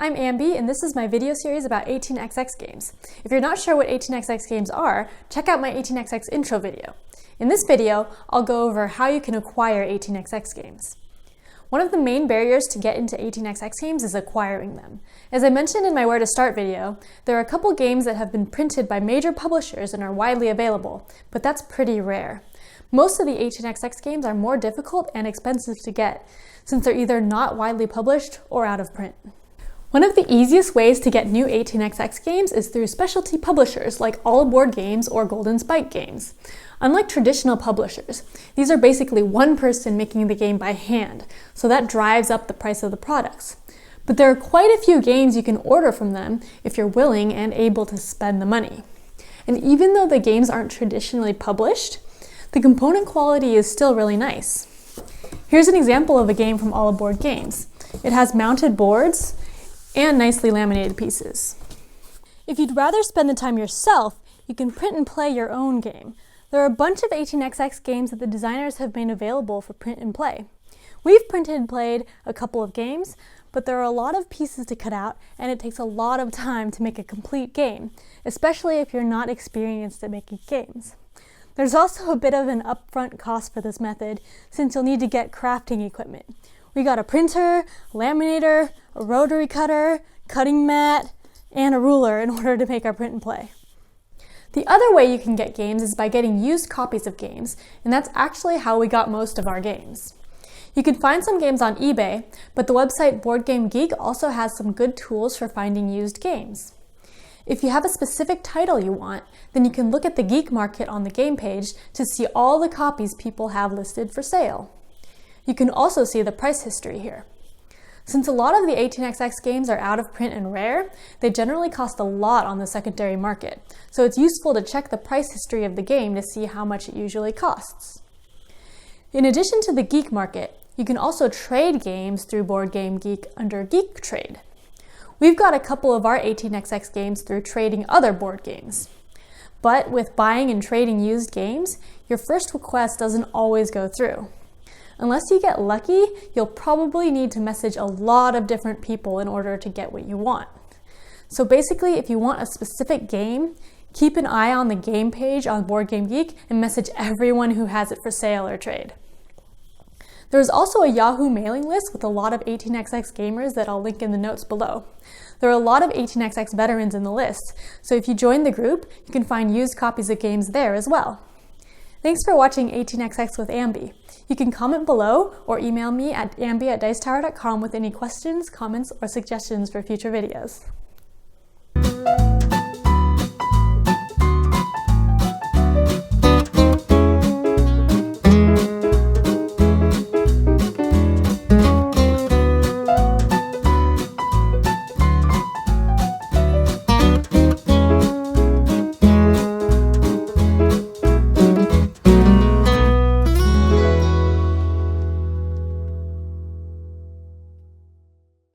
I'm Ambie, and this is my video series about 18xx games. If you're not sure what 18xx games are, check out my 18xx intro video. In this video, I'll go over how you can acquire 18xx games. One of the main barriers to get into 18xx games is acquiring them. As I mentioned in my Where to Start video, there are a couple games that have been printed by major publishers and are widely available, but that's pretty rare. Most of the 18xx games are more difficult and expensive to get, since they're either not widely published or out of print. One of the easiest ways to get new 18xx games is through specialty publishers like All Aboard Games or Golden Spike Games. Unlike traditional publishers, these are basically one person making the game by hand, so that drives up the price of the products. But there are quite a few games you can order from them if you're willing and able to spend the money. And even though the games aren't traditionally published, the component quality is still really nice. Here's an example of a game from All Aboard Games. It has mounted boards and nicely laminated pieces. If you'd rather spend the time yourself, you can print and play your own game. There are a bunch of 18xx games that the designers have made available for print and play. We've printed and played a couple of games, but there are a lot of pieces to cut out, and it takes a lot of time to make a complete game, especially if you're not experienced at making games. There's also a bit of an upfront cost for this method, since you'll need to get crafting equipment. We got a printer, a laminator, a rotary cutter, cutting mat, and a ruler in order to make our print and play. The other way you can get games is by getting used copies of games, and that's actually how we got most of our games. You can find some games on eBay, but the website Board Game Geek also has some good tools for finding used games. If you have a specific title you want, then you can look at the Geek Market on the game page to see all the copies people have listed for sale. You can also see the price history here. Since a lot of the 18xx games are out of print and rare, they generally cost a lot on the secondary market, so it's useful to check the price history of the game to see how much it usually costs. In addition to the Geek Market, you can also trade games through Board Game Geek under Geek Trade. We've got a couple of our 18xx games through trading other board games. But with buying and trading used games, your first request doesn't always go through. Unless you get lucky, you'll probably need to message a lot of different people in order to get what you want. So basically, if you want a specific game, keep an eye on the game page on Board Game Geek and message everyone who has it for sale or trade. There's also a Yahoo mailing list with a lot of 18xx gamers that I'll link in the notes below. There are a lot of 18xx veterans in the list, so if you join the group, you can find used copies of games there as well. Thanks for watching 18xx with Ambie. You can comment below or email me at ambie@dicetower.com with any questions, comments, or suggestions for future videos.